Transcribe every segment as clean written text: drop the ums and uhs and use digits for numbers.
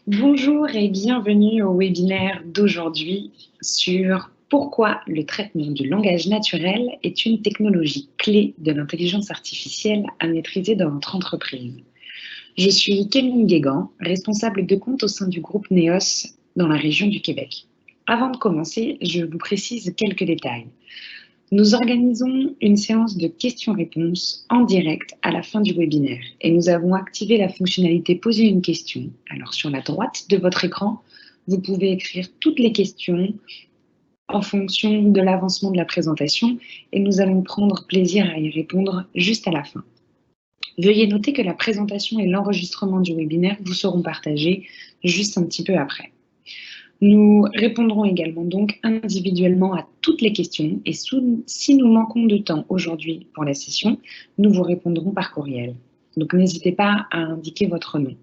Bonjour et bienvenue au webinaire d'aujourd'hui sur pourquoi le traitement du langage naturel est une technologie clé de l'intelligence artificielle à maîtriser dans votre entreprise. Je suis Camille Guégan, responsable de compte au sein du groupe NEOS dans la région du Québec. Avant de commencer, je vous précise quelques détails. Nous organisons une séance de questions-réponses en direct à la fin du webinaire et nous avons activé la fonctionnalité Poser une question. Alors sur la droite de votre écran, vous pouvez écrire toutes les questions en fonction de l'avancement de la présentation et nous allons prendre plaisir à y répondre juste à la fin. Veuillez noter que la présentation et l'enregistrement du webinaire vous seront partagés juste un petit peu après. Nous répondrons également donc individuellement à toutes les questions et si nous manquons de temps aujourd'hui pour la session, nous vous répondrons par courriel. Donc n'hésitez pas à indiquer votre nom.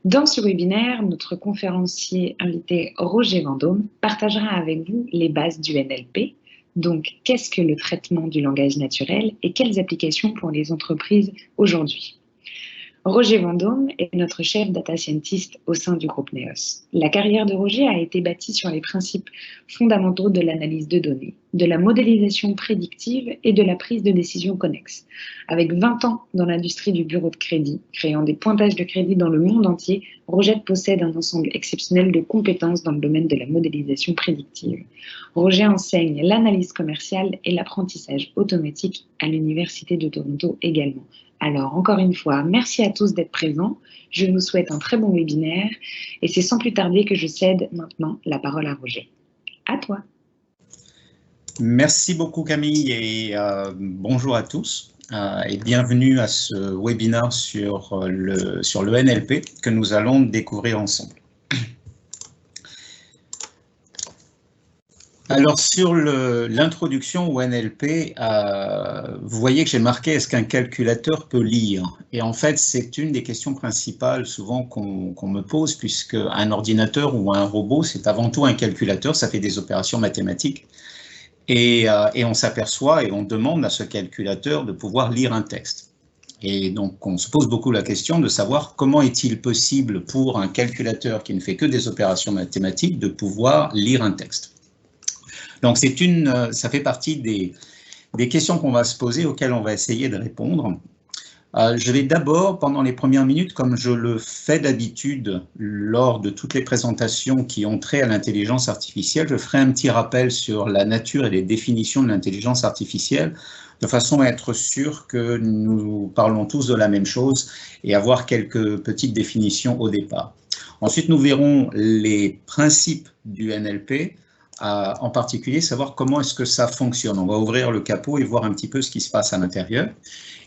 Dans ce webinaire, notre conférencier invité Roger Vendôme partagera avec vous les bases du NLP. Donc, qu'est-ce que le traitement du langage naturel et quelles applications pour les entreprises aujourd'hui ? Roger Vendôme est notre chef data scientist au sein du groupe NEOS. La carrière de Roger a été bâtie sur les principes fondamentaux de l'analyse de données, de la modélisation prédictive et de la prise de décision connexe. Avec 20 ans dans l'industrie du bureau de crédit, créant des pointages de crédit dans le monde entier, Roger possède un ensemble exceptionnel de compétences dans le domaine de la modélisation prédictive. Roger enseigne l'analyse commerciale et l'apprentissage automatique à l'Université de Toronto également. Alors, encore une fois, merci à tous d'être présents. Je vous souhaite un très bon webinaire et c'est sans plus tarder que je cède maintenant la parole à Roger. À toi. Merci beaucoup Camille et bonjour à tous et bienvenue à ce webinaire sur le NLP que nous allons découvrir ensemble. Alors sur l'introduction au NLP, vous voyez que j'ai marqué « Est-ce qu'un calculateur peut lire ?» Et en fait, c'est une des questions principales souvent qu'on me pose, puisque un ordinateur ou un robot, c'est avant tout un calculateur, ça fait des opérations mathématiques. Et on s'aperçoit et on demande à ce calculateur de pouvoir lire un texte. Et donc, on se pose beaucoup la question de savoir comment est-il possible pour un calculateur qui ne fait que des opérations mathématiques de pouvoir lire un texte. Donc, ça fait partie des questions qu'on va se poser, auxquelles on va essayer de répondre. Je vais d'abord, pendant les premières minutes, comme je le fais d'habitude lors de toutes les présentations qui ont trait à l'intelligence artificielle, je ferai un petit rappel sur la nature et les définitions de l'intelligence artificielle, de façon à être sûr que nous parlons tous de la même chose et avoir quelques petites définitions au départ. Ensuite, nous verrons les principes du NLP, en particulier savoir comment est-ce que ça fonctionne. On va ouvrir le capot et voir un petit peu ce qui se passe à l'intérieur.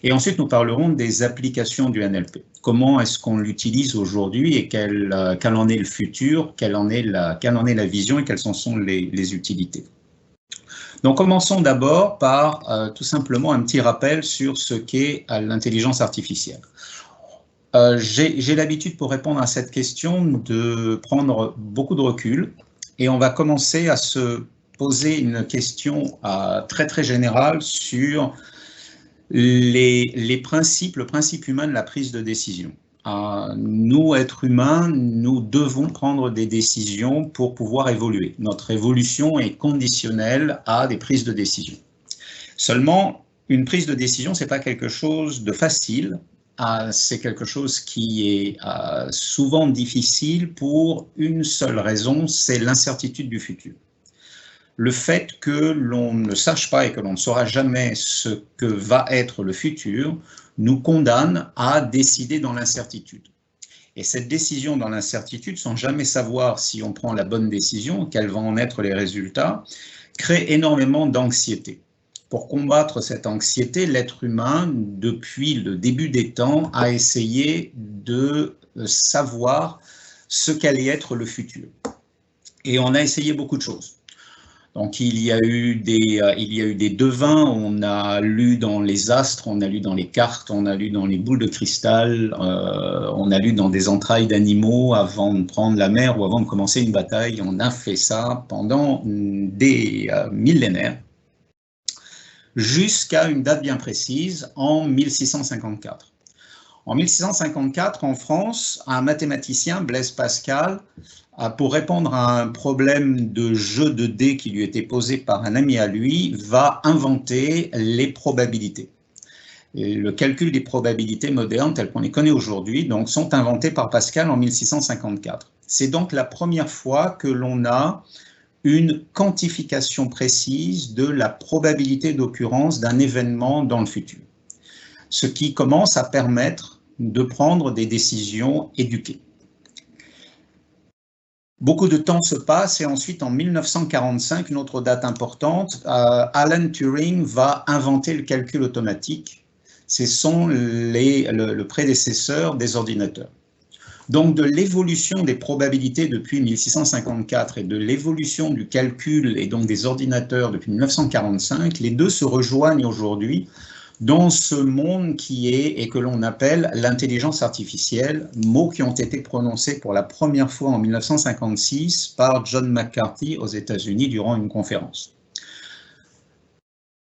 Et ensuite, nous parlerons des applications du NLP. Comment est-ce qu'on l'utilise aujourd'hui et quel en est le futur, quelle en est la vision et quelles en sont les utilités. Donc, commençons d'abord par tout simplement un petit rappel sur ce qu'est l'intelligence artificielle. J'ai l'habitude, pour répondre à cette question, de prendre beaucoup de recul. Et on va commencer à se poser une question très très générale sur le principe humain de la prise de décision. Nous, êtres humains, nous devons prendre des décisions pour pouvoir évoluer. Notre évolution est conditionnelle à des prises de décision. Seulement, une prise de décision, ce n'est pas quelque chose de facile. C'est quelque chose qui est souvent difficile pour une seule raison, c'est l'incertitude du futur. Le fait que l'on ne sache pas et que l'on ne saura jamais ce que va être le futur nous condamne à décider dans l'incertitude. Et cette décision dans l'incertitude, sans jamais savoir si on prend la bonne décision, quels vont en être les résultats, crée énormément d'anxiété. Pour combattre cette anxiété, l'être humain, depuis le début des temps, a essayé de savoir ce qu'allait être le futur. Et on a essayé beaucoup de choses. Donc, il y a eu des devins, on a lu dans les astres, on a lu dans les cartes, on a lu dans les boules de cristal, on a lu dans des entrailles d'animaux avant de prendre la mer ou avant de commencer une bataille. On a fait ça pendant des millénaires, jusqu'à une date bien précise, en 1654. En 1654, en France, un mathématicien, Blaise Pascal, pour répondre à un problème de jeu de dés qui lui était posé par un ami à lui, va inventer les probabilités. Et le calcul des probabilités modernes, telles qu'on les connaît aujourd'hui, donc, sont inventés par Pascal en 1654. C'est donc la première fois que l'on a une quantification précise de la probabilité d'occurrence d'un événement dans le futur, ce qui commence à permettre de prendre des décisions éduquées. Beaucoup de temps se passe et ensuite, en 1945, une autre date importante, Alan Turing va inventer le calcul automatique. Ce sont le prédécesseur des ordinateurs. Donc, de l'évolution des probabilités depuis 1654 et de l'évolution du calcul et donc des ordinateurs depuis 1945, les deux se rejoignent aujourd'hui dans ce monde qui est et que l'on appelle l'intelligence artificielle, mots qui ont été prononcés pour la première fois en 1956 par John McCarthy aux États-Unis durant une conférence.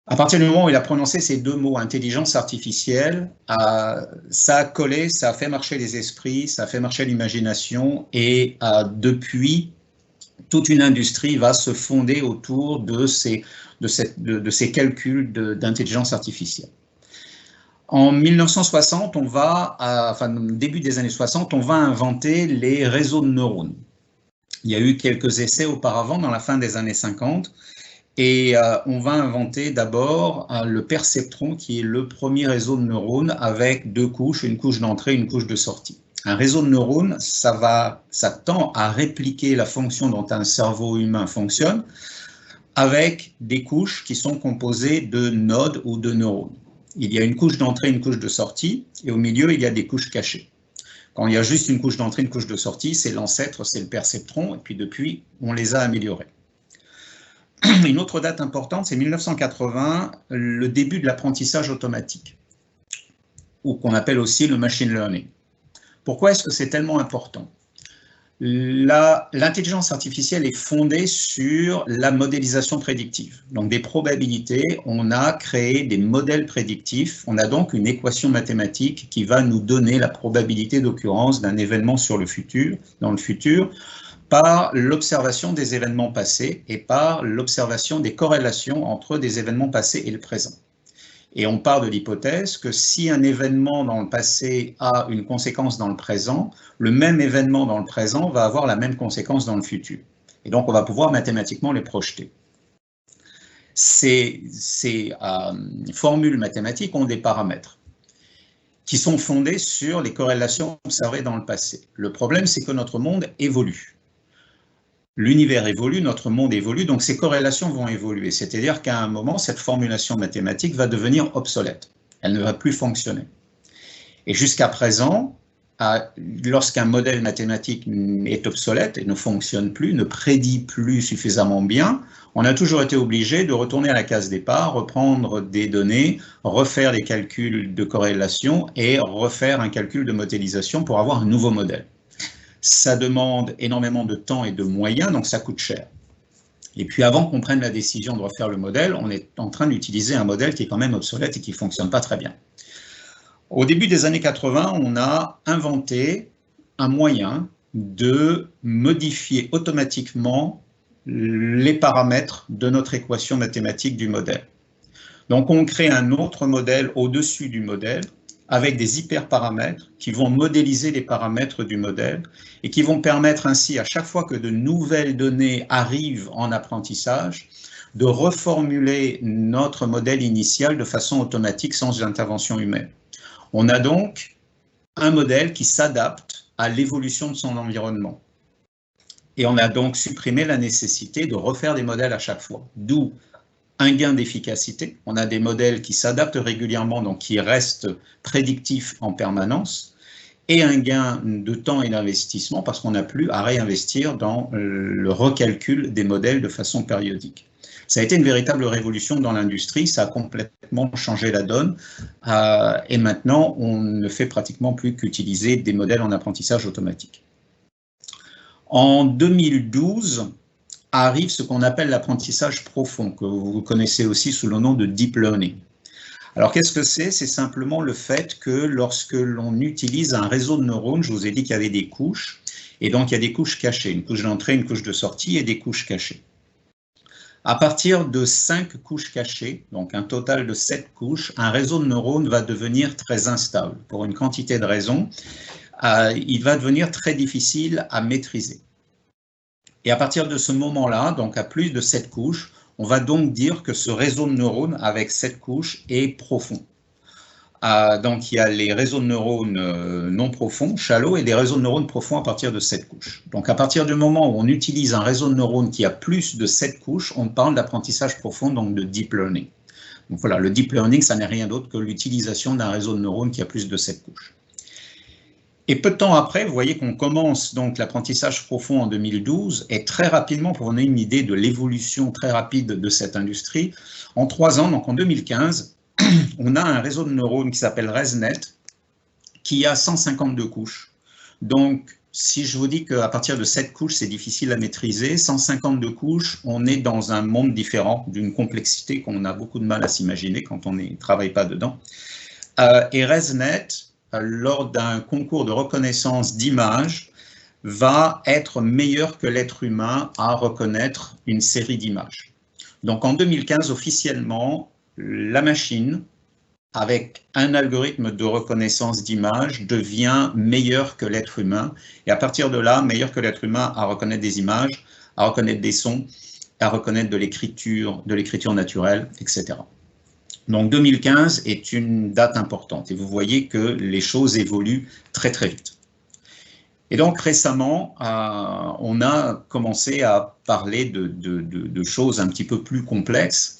À partir du moment où il a prononcé ces deux mots, intelligence artificielle, ça a collé, ça a fait marcher les esprits, ça a fait marcher l'imagination et depuis, toute une industrie va se fonder autour de ces calculs d'intelligence artificielle. En 1960, début des années 60, on va inventer les réseaux de neurones. Il y a eu quelques essais auparavant, dans la fin des années 50, et on va inventer d'abord le perceptron, qui est le premier réseau de neurones avec deux couches, une couche d'entrée, une couche de sortie. Un réseau de neurones, ça tend à répliquer la fonction dont un cerveau humain fonctionne, avec des couches qui sont composées de nodes ou de neurones. Il y a une couche d'entrée, une couche de sortie, et au milieu, il y a des couches cachées. Quand il y a juste une couche d'entrée, une couche de sortie, c'est l'ancêtre, c'est le perceptron, et puis depuis, on les a améliorés. Une autre date importante, c'est 1980, le début de l'apprentissage automatique, ou qu'on appelle aussi le machine learning. Pourquoi est-ce que c'est tellement important? L'intelligence artificielle est fondée sur la modélisation prédictive. Donc des probabilités, on a créé des modèles prédictifs, on a donc une équation mathématique qui va nous donner la probabilité d'occurrence d'un événement dans le futur, par l'observation des événements passés et par l'observation des corrélations entre des événements passés et le présent. Et on part de l'hypothèse que si un événement dans le passé a une conséquence dans le présent, le même événement dans le présent va avoir la même conséquence dans le futur. Et donc, on va pouvoir mathématiquement les projeter. Ces formules mathématiques ont des paramètres qui sont fondés sur les corrélations observées dans le passé. Le problème, c'est que notre monde évolue. L'univers évolue, notre monde évolue, donc ces corrélations vont évoluer. C'est-à-dire qu'à un moment, cette formulation mathématique va devenir obsolète. Elle ne va plus fonctionner. Et jusqu'à présent, lorsqu'un modèle mathématique est obsolète et ne fonctionne plus, ne prédit plus suffisamment bien, on a toujours été obligé de retourner à la case départ, reprendre des données, refaire des calculs de corrélation et refaire un calcul de modélisation pour avoir un nouveau modèle. Ça demande énormément de temps et de moyens, donc ça coûte cher. Et puis avant qu'on prenne la décision de refaire le modèle, on est en train d'utiliser un modèle qui est quand même obsolète et qui ne fonctionne pas très bien. Au début des années 80, on a inventé un moyen de modifier automatiquement les paramètres de notre équation mathématique du modèle. Donc on crée un autre modèle au-dessus du modèle, avec des hyperparamètres qui vont modéliser les paramètres du modèle et qui vont permettre ainsi, à chaque fois que de nouvelles données arrivent en apprentissage, de reformuler notre modèle initial de façon automatique sans intervention humaine. On a donc un modèle qui s'adapte à l'évolution de son environnement. Et on a donc supprimé la nécessité de refaire des modèles à chaque fois, d'où un gain d'efficacité. On a des modèles qui s'adaptent régulièrement, donc qui restent prédictifs en permanence, et un gain de temps et d'investissement parce qu'on n'a plus à réinvestir dans le recalcul des modèles de façon périodique. Ça a été une véritable révolution dans l'industrie, ça a complètement changé la donne, et maintenant on ne fait pratiquement plus qu'utiliser des modèles en apprentissage automatique. En 2012, arrive ce qu'on appelle l'apprentissage profond, que vous connaissez aussi sous le nom de deep learning. Alors, qu'est-ce que c'est? C'est simplement le fait que lorsque l'on utilise un réseau de neurones, je vous ai dit qu'il y avait des couches, et donc il y a des couches cachées, une couche d'entrée, une couche de sortie et des couches cachées. À partir de 5 couches cachées, donc un total de 7 couches, un réseau de neurones va devenir très instable. Pour une quantité de raisons, il va devenir très difficile à maîtriser. Et à partir de ce moment-là, donc à plus de 7 couches, on va donc dire que ce réseau de neurones avec 7 couches est profond. Donc il y a les réseaux de neurones non profonds, shallow, et des réseaux de neurones profonds à partir de 7 couches. Donc à partir du moment où on utilise un réseau de neurones qui a plus de 7 couches, on parle d'apprentissage profond, donc de deep learning. Donc voilà, le deep learning, ça n'est rien d'autre que l'utilisation d'un réseau de neurones qui a plus de 7 couches. Et peu de temps après, vous voyez qu'on commence donc l'apprentissage profond en 2012, et très rapidement, pour qu'on ait une idée de l'évolution très rapide de cette industrie, en 3 ans, donc en 2015, on a un réseau de neurones qui s'appelle ResNet, qui a 152 couches. Donc, si je vous dis qu'à partir de 7 couches, c'est difficile à maîtriser, 152 couches, on est dans un monde différent, d'une complexité qu'on a beaucoup de mal à s'imaginer quand on ne travaille pas dedans. Et ResNet, lors d'un concours de reconnaissance d'images, va être meilleur que l'être humain à reconnaître une série d'images. Donc en 2015, officiellement, la machine, avec un algorithme de reconnaissance d'images, devient meilleur que l'être humain. Et à partir de là, meilleur que l'être humain à reconnaître des images, à reconnaître des sons, à reconnaître de l'écriture naturelle, etc. Donc 2015 est une date importante et vous voyez que les choses évoluent très très vite. Et donc récemment, on a commencé à parler de choses un petit peu plus complexes.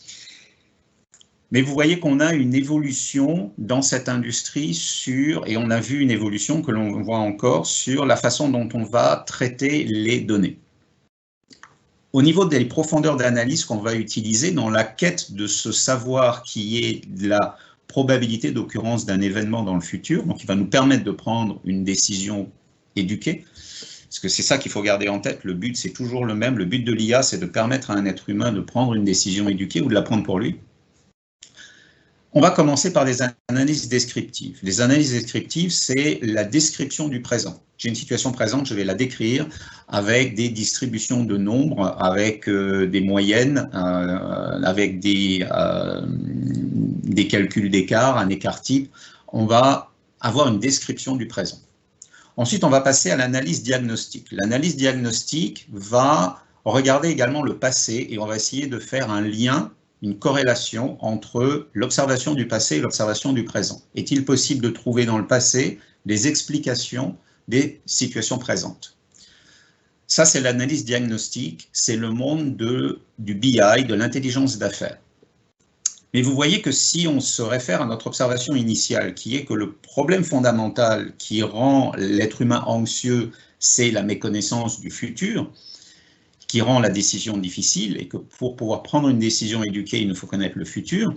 Mais vous voyez qu'on a une évolution dans cette industrie et on a vu une évolution que l'on voit encore sur la façon dont on va traiter les données. Au niveau des profondeurs d'analyse qu'on va utiliser dans la quête de ce savoir qui est la probabilité d'occurrence d'un événement dans le futur, donc qui va nous permettre de prendre une décision éduquée, parce que c'est ça qu'il faut garder en tête, le but c'est toujours le même, le but de l'IA c'est de permettre à un être humain de prendre une décision éduquée ou de la prendre pour lui. On va commencer par des analyses descriptives. Les analyses descriptives, c'est la description du présent. J'ai une situation présente, je vais la décrire avec des distributions de nombres, avec des moyennes, avec des calculs d'écart, un écart type. On va avoir une description du présent. Ensuite, on va passer à l'analyse diagnostique. L'analyse diagnostique va regarder également le passé et on va essayer de faire un lien, une corrélation entre l'observation du passé et l'observation du présent. Est-il possible de trouver dans le passé des explications des situations présentes? Ça, c'est l'analyse diagnostique, c'est le monde du BI, de l'intelligence d'affaires. Mais vous voyez que si on se réfère à notre observation initiale, qui est que le problème fondamental qui rend l'être humain anxieux, c'est la méconnaissance du futur, qui rend la décision difficile, et que pour pouvoir prendre une décision éduquée, il nous faut connaître le futur.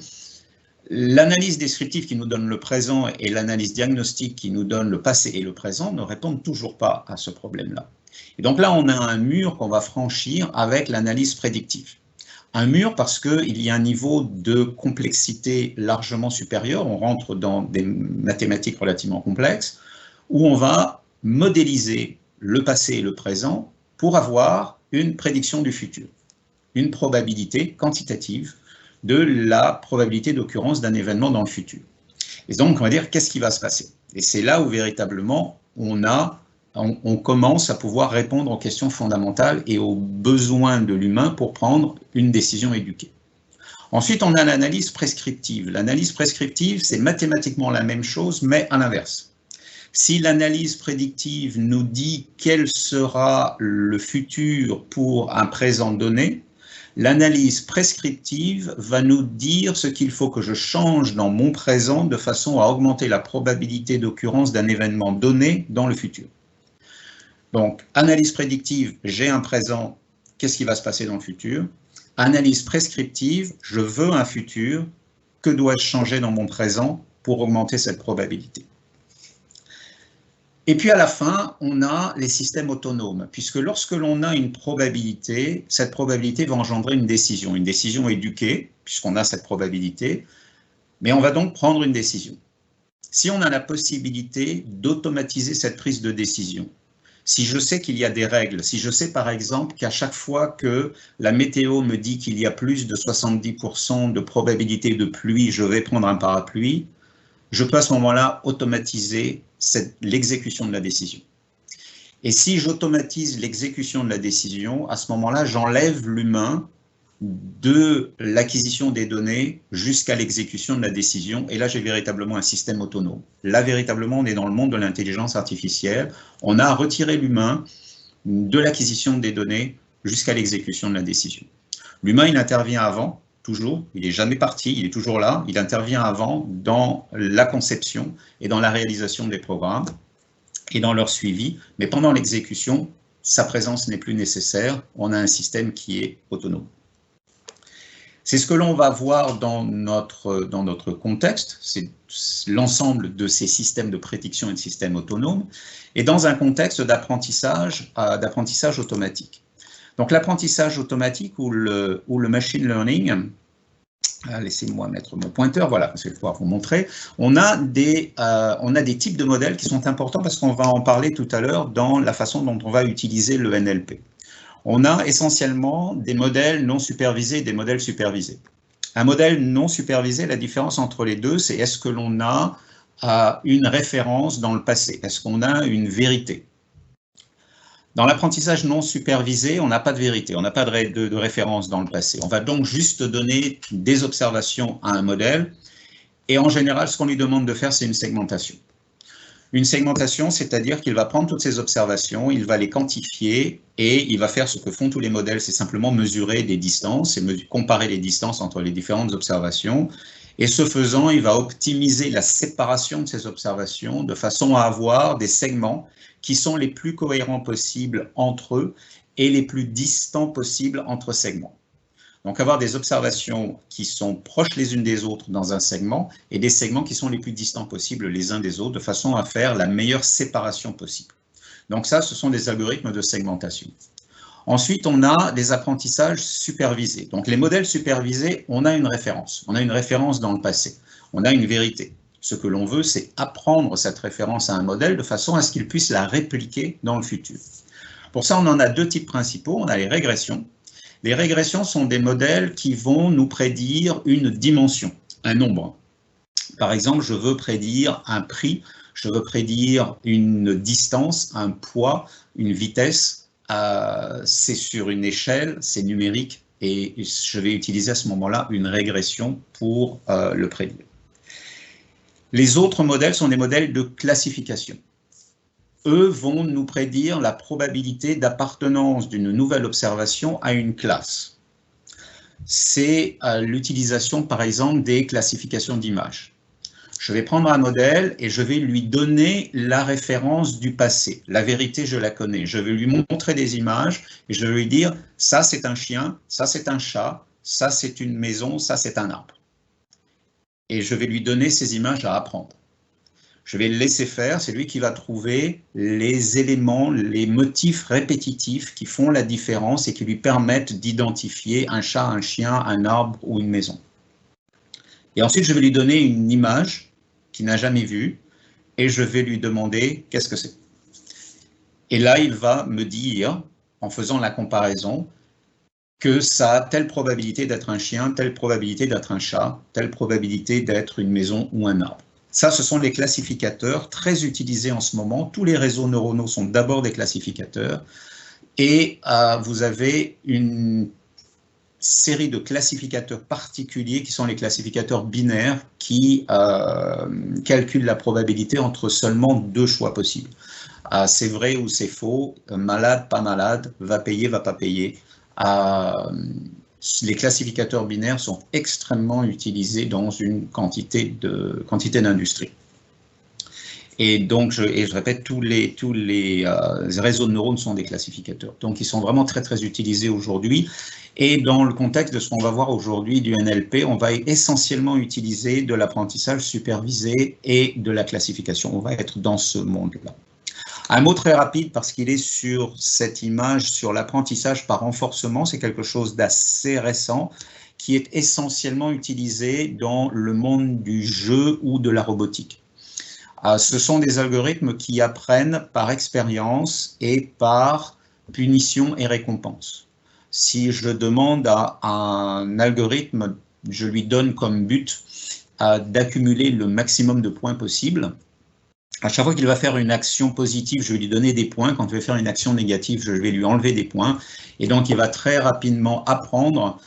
L'analyse descriptive qui nous donne le présent et l'analyse diagnostique qui nous donne le passé et le présent ne répondent toujours pas à ce problème-là. Et donc là, on a un mur qu'on va franchir avec l'analyse prédictive. Un mur parce qu'il y a un niveau de complexité largement supérieur, on rentre dans des mathématiques relativement complexes, où on va modéliser le passé et le présent pour avoir une prédiction du futur, une probabilité quantitative de la probabilité d'occurrence d'un événement dans le futur. Et donc, on va dire, qu'est-ce qui va se passer? Et c'est là où, véritablement, on commence à pouvoir répondre aux questions fondamentales et aux besoins de l'humain pour prendre une décision éduquée. Ensuite, on a l'analyse prescriptive. L'analyse prescriptive, c'est mathématiquement la même chose, mais à l'inverse. Si l'analyse prédictive nous dit quel sera le futur pour un présent donné, l'analyse prescriptive va nous dire ce qu'il faut que je change dans mon présent de façon à augmenter la probabilité d'occurrence d'un événement donné dans le futur. Donc, analyse prédictive, j'ai un présent, qu'est-ce qui va se passer dans le futur? Analyse prescriptive, je veux un futur, que dois-je changer dans mon présent pour augmenter cette probabilité? Et puis à la fin, on a les systèmes autonomes, puisque lorsque l'on a une probabilité, cette probabilité va engendrer une décision éduquée, puisqu'on a cette probabilité. Mais on va donc prendre une décision. Si on a la possibilité d'automatiser cette prise de décision, si je sais qu'il y a des règles, si je sais par exemple qu'à chaque fois que la météo me dit qu'il y a plus de 70% de probabilité de pluie, je vais prendre un parapluie, je peux à ce moment-là automatiser l'exécution de la décision. Et si j'automatise l'exécution de la décision, à ce moment-là, j'enlève l'humain de l'acquisition des données jusqu'à l'exécution de la décision. Et là, j'ai véritablement un système autonome. Là, véritablement, on est dans le monde de l'intelligence artificielle. On a retiré l'humain de l'acquisition des données jusqu'à l'exécution de la décision. L'humain, il intervient avant, toujours. Il n'est jamais parti, il est toujours là. Il intervient avant dans la conception et dans la réalisation des programmes et dans leur suivi. Mais pendant l'exécution, sa présence n'est plus nécessaire. On a un système qui est autonome. C'est ce que l'on va voir dans notre contexte, c'est l'ensemble de ces systèmes de prédiction et de systèmes autonomes, et dans un contexte d'apprentissage automatique. Donc l'apprentissage automatique ou le machine learning, laissez-moi mettre mon pointeur, voilà, je vais pouvoir vous montrer, on a des types de modèles qui sont importants parce qu'on va en parler tout à l'heure dans la façon dont on va utiliser le NLP. On a essentiellement des modèles non supervisés et des modèles supervisés. Un modèle non supervisé, la différence entre les deux, c'est est-ce que l'on a une référence dans le passé? Est-ce qu'on a une vérité? Dans l'apprentissage non supervisé, on n'a pas de vérité, on n'a pas de référence dans le passé. On va donc juste donner des observations à un modèle et en général, ce qu'on lui demande de faire, c'est une segmentation. Une segmentation, c'est-à-dire qu'il va prendre toutes ces observations, il va les quantifier et il va faire ce que font tous les modèles, c'est simplement mesurer des distances et comparer les distances entre les différentes observations. Et ce faisant, il va optimiser la séparation de ces observations de façon à avoir des segments qui sont les plus cohérents possibles entre eux et les plus distants possibles entre segments. Donc avoir des observations qui sont proches les unes des autres dans un segment et des segments qui sont les plus distants possibles les uns des autres de façon à faire la meilleure séparation possible. Donc ça, ce sont des algorithmes de segmentation. Ensuite, on a des apprentissages supervisés. Donc les modèles supervisés, on a une référence dans le passé, on a une vérité. Ce que l'on veut, c'est apprendre cette référence à un modèle de façon à ce qu'il puisse la répliquer dans le futur. Pour ça, on en a deux types principaux. On a les régressions. Les régressions sont des modèles qui vont nous prédire une dimension, un nombre. Par exemple, je veux prédire un prix, je veux prédire une distance, un poids, une vitesse. C'est sur une échelle, c'est numérique et je vais utiliser à ce moment-là une régression pour le prédire. Les autres modèles sont des modèles de classification. Eux vont nous prédire la probabilité d'appartenance d'une nouvelle observation à une classe. C'est l'utilisation, par exemple, des classifications d'images. Je vais prendre un modèle et je vais lui donner la référence du passé. La vérité, je la connais. Je vais lui montrer des images et je vais lui dire « ça, c'est un chien, ça, c'est un chat, ça, c'est une maison, ça, c'est un arbre ». Et je vais lui donner ces images à apprendre. Je vais le laisser faire, c'est lui qui va trouver les éléments, les motifs répétitifs qui font la différence et qui lui permettent d'identifier un chat, un chien, un arbre ou une maison. Et ensuite, je vais lui donner une image qu'il n'a jamais vue et je vais lui demander qu'est-ce que c'est. Et là, il va me dire, en faisant la comparaison, que ça a telle probabilité d'être un chien, telle probabilité d'être un chat, telle probabilité d'être une maison ou un arbre. Ça, ce sont les classificateurs très utilisés en ce moment. Tous les réseaux neuronaux sont d'abord des classificateurs. Et vous avez une série de classificateurs particuliers qui sont les classificateurs binaires qui calculent la probabilité entre seulement deux choix possibles. C'est vrai ou c'est faux, malade, pas malade, va payer, va pas payer. Les classificateurs binaires sont extrêmement utilisés dans une quantité d'industries. Et donc, je répète, tous les réseaux de neurones sont des classificateurs. Donc, ils sont vraiment très, très utilisés aujourd'hui. Et dans le contexte de ce qu'on va voir aujourd'hui du NLP, on va essentiellement utiliser de l'apprentissage supervisé et de la classification. On va être dans ce monde-là. Un mot très rapide, parce qu'il est sur cette image, sur l'apprentissage par renforcement, c'est quelque chose d'assez récent, qui est essentiellement utilisé dans le monde du jeu ou de la robotique. Ce sont des algorithmes qui apprennent par expérience et par punition et récompense. Si je demande à un algorithme, je lui donne comme but d'accumuler le maximum de points possible. À chaque fois qu'il va faire une action positive, je vais lui donner des points. Quand il va faire une action négative, je vais lui enlever des points. Et donc, il va très rapidement apprendre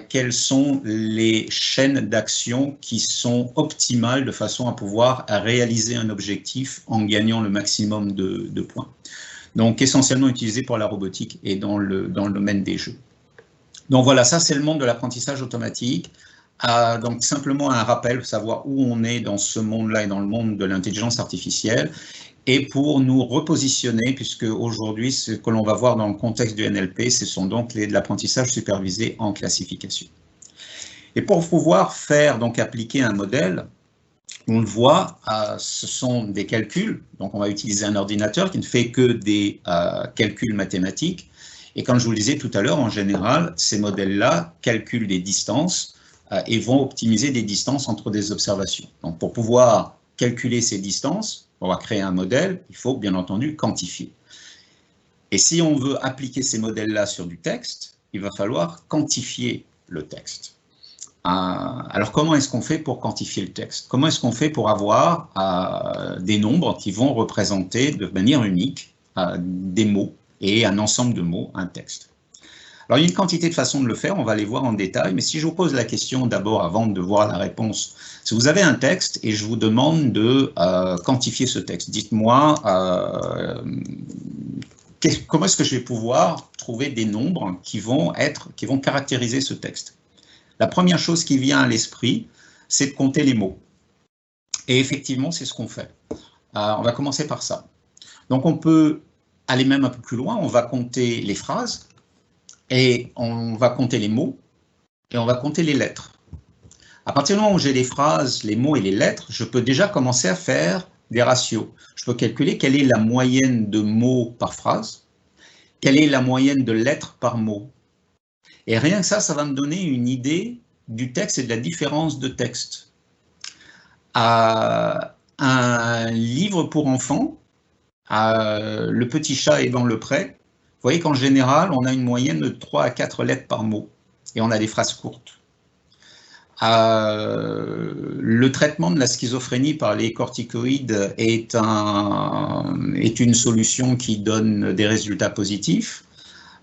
quelles sont les chaînes d'actions qui sont optimales de façon à pouvoir réaliser un objectif en gagnant le maximum de points. Donc, essentiellement utilisé pour la robotique et dans le domaine des jeux. Donc voilà, ça c'est le monde de l'apprentissage automatique. Donc simplement un rappel, savoir où on est dans ce monde-là et dans le monde de l'intelligence artificielle, et pour nous repositionner, puisque aujourd'hui, ce que l'on va voir dans le contexte du NLP, ce sont donc de l'apprentissage supervisé en classification. Et pour pouvoir faire, donc appliquer un modèle, on le voit, ce sont des calculs, donc on va utiliser un ordinateur qui ne fait que des calculs mathématiques, et comme je vous le disais tout à l'heure, en général, ces modèles-là calculent des distances et vont optimiser des distances entre des observations. Donc pour pouvoir calculer ces distances, on va créer un modèle, il faut bien entendu quantifier. Et si on veut appliquer ces modèles-là sur du texte, il va falloir quantifier le texte. Alors comment est-ce qu'on fait pour quantifier le texte? Comment est-ce qu'on fait pour avoir des nombres qui vont représenter de manière unique des mots et un ensemble de mots, un texte? Alors, il y a une quantité de façons de le faire, on va les voir en détail, mais si je vous pose la question d'abord, avant de voir la réponse, si vous avez un texte et je vous demande de quantifier ce texte, dites-moi comment est-ce que je vais pouvoir trouver des nombres qui vont caractériser ce texte? La première chose qui vient à l'esprit, c'est de compter les mots. Et effectivement, c'est ce qu'on fait. On va commencer par ça. Donc, on peut aller même un peu plus loin, on va compter les phrases, et on va compter les mots, et on va compter les lettres. À partir du moment où j'ai les phrases, les mots et les lettres, je peux déjà commencer à faire des ratios. Je peux calculer quelle est la moyenne de mots par phrase, quelle est la moyenne de lettres par mot. Et rien que ça, ça va me donner une idée du texte et de la différence de texte. Un livre pour enfants, Le petit chat est dans le pré. Vous voyez qu'en général, on a une moyenne de 3 à 4 lettres par mot, et on a des phrases courtes. Le traitement de la schizophrénie par les corticoïdes est une solution qui donne des résultats positifs.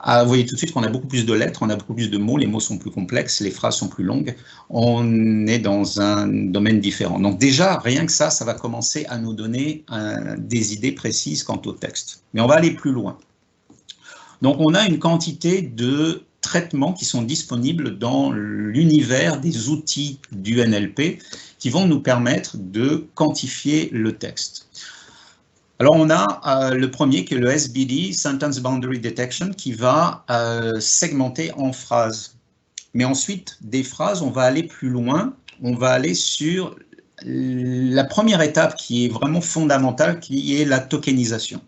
Vous voyez tout de suite qu'on a beaucoup plus de lettres, on a beaucoup plus de mots, les mots sont plus complexes, les phrases sont plus longues, on est dans un domaine différent. Donc déjà, rien que ça, ça va commencer à nous donner des idées précises quant au texte. Mais on va aller plus loin. Donc on a une quantité de traitements qui sont disponibles dans l'univers des outils du NLP qui vont nous permettre de quantifier le texte. Alors on a le premier qui est le SBD, Sentence Boundary Detection, qui va segmenter en phrases. Mais ensuite, des phrases, on va aller plus loin, on va aller sur la première étape qui est vraiment fondamentale, qui est la tokenisation.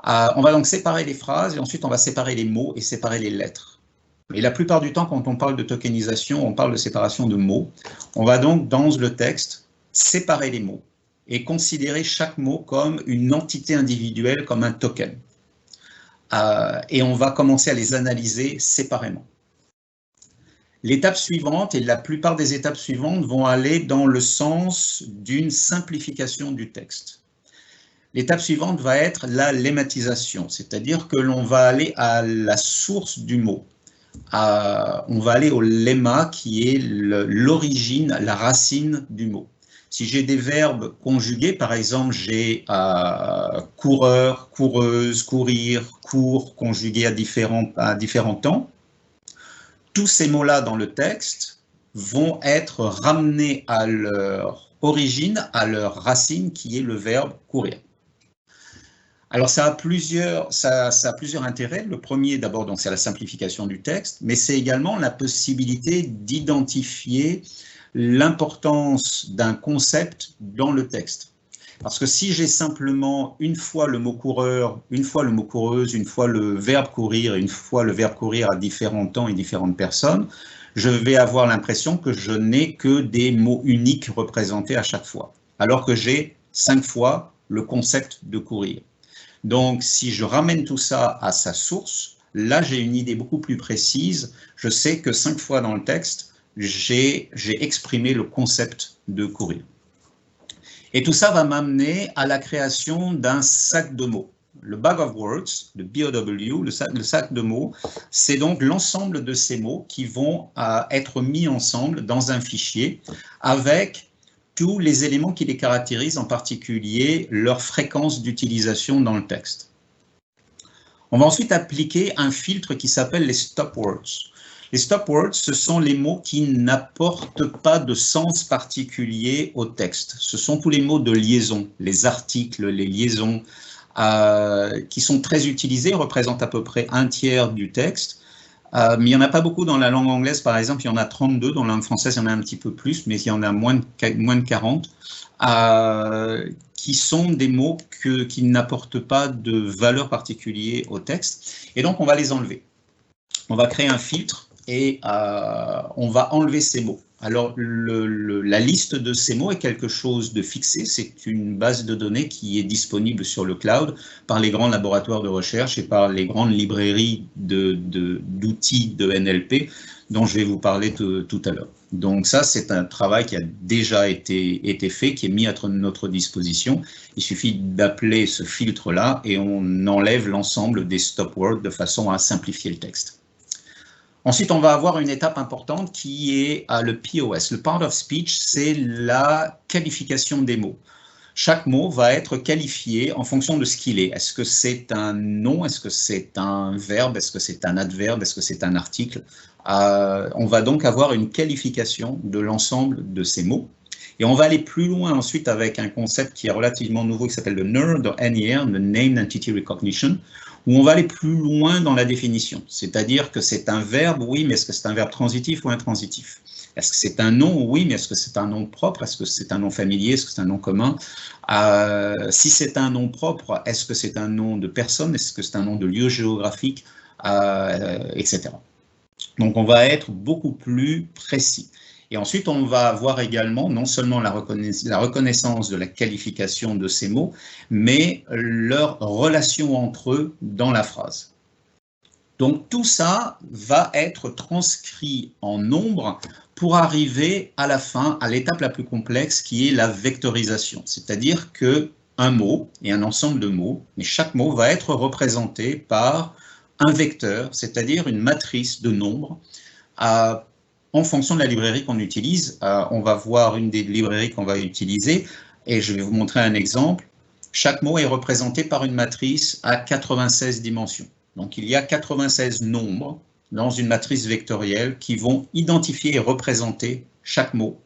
On va donc séparer les phrases et ensuite on va séparer les mots et séparer les lettres. Et la plupart du temps, quand on parle de tokenisation, on parle de séparation de mots. On va donc, dans le texte, séparer les mots et considérer chaque mot comme une entité individuelle, comme un token. Et on va commencer à les analyser séparément. L'étape suivante et la plupart des étapes suivantes vont aller dans le sens d'une simplification du texte. L'étape suivante va être la lématisation, c'est-à-dire que l'on va aller à la source du mot. On va aller au lemma qui est l'origine, la racine du mot. Si j'ai des verbes conjugués, par exemple, j'ai coureur, coureuse, courir, court, conjugués à différents temps, tous ces mots-là dans le texte vont être ramenés à leur origine, à leur racine, qui est le verbe courir. Alors, ça a plusieurs intérêts. Le premier, d'abord, c'est la simplification du texte, mais c'est également la possibilité d'identifier l'importance d'un concept dans le texte. Parce que si j'ai simplement une fois le mot coureur, une fois le mot coureuse, une fois le verbe courir, une fois le verbe courir à différents temps et différentes personnes, je vais avoir l'impression que je n'ai que des mots uniques représentés à chaque fois, alors que j'ai 5 fois le concept de courir. Donc, si je ramène tout ça à sa source, là, j'ai une idée beaucoup plus précise. Je sais que 5 fois dans le texte, j'ai exprimé le concept de courir. Et tout ça va m'amener à la création d'un sac de mots. Le bag of words, le BOW, le sac de mots, c'est donc l'ensemble de ces mots qui vont être mis ensemble dans un fichier avec tous les éléments qui les caractérisent, en particulier leur fréquence d'utilisation dans le texte. On va ensuite appliquer un filtre qui s'appelle les stop words. Les stop words, ce sont les mots qui n'apportent pas de sens particulier au texte. Ce sont tous les mots de liaison, les articles, les liaisons, qui sont très utilisés, représentent à peu près 1/3 du texte. Mais il n'y en a pas beaucoup dans la langue anglaise, par exemple, il y en a 32, dans la langue française, il y en a un petit peu plus, mais il y en a moins de 40, qui sont des mots qui n'apportent pas de valeur particulière au texte. Et donc, on va les enlever. On va créer un filtre et on va enlever ces mots. Alors, la liste de ces mots est quelque chose de fixé. C'est une base de données qui est disponible sur le cloud par les grands laboratoires de recherche et par les grandes librairies d'outils de NLP dont je vais vous parler tout à l'heure. Donc ça, c'est un travail qui a déjà été fait, qui est mis à notre disposition. Il suffit d'appeler ce filtre-là et on enlève l'ensemble des stop words de façon à simplifier le texte. Ensuite, on va avoir une étape importante qui est le POS. Le part of speech, c'est la qualification des mots. Chaque mot va être qualifié en fonction de ce qu'il est. Est-ce que c'est un nom? Est-ce que c'est un verbe? Est-ce que c'est un adverbe? Est-ce que c'est un article? On va donc avoir une qualification de l'ensemble de ces mots. Et on va aller plus loin ensuite avec un concept qui est relativement nouveau qui s'appelle le NER, le Name Entity Recognition, où on va aller plus loin dans la définition. C'est-à-dire que c'est un verbe, oui, mais est-ce que c'est un verbe transitif ou intransitif? Est-ce que c'est un nom? Oui, mais est-ce que c'est un nom propre? Est-ce que c'est un nom familier? Est-ce que c'est un nom commun? Si c'est un nom propre, est-ce que c'est un nom de personne? Est-ce que c'est un nom de lieu géographique? Etc. Donc, on va être beaucoup plus précis. Et ensuite, on va avoir également non seulement la reconnaissance de la qualification de ces mots, mais leur relation entre eux dans la phrase. Donc, tout ça va être transcrit en nombre pour arriver à la fin, à l'étape la plus complexe qui est la vectorisation. C'est-à-dire qu'un mot et un ensemble de mots, mais chaque mot va être représenté par un vecteur, c'est-à-dire une matrice de nombres, en fonction de la librairie qu'on utilise. On va voir une des librairies qu'on va utiliser et je vais vous montrer un exemple. Chaque mot est représenté par une matrice à 96 dimensions. Donc, il y a 96 nombres dans une matrice vectorielle qui vont identifier et représenter chaque mot.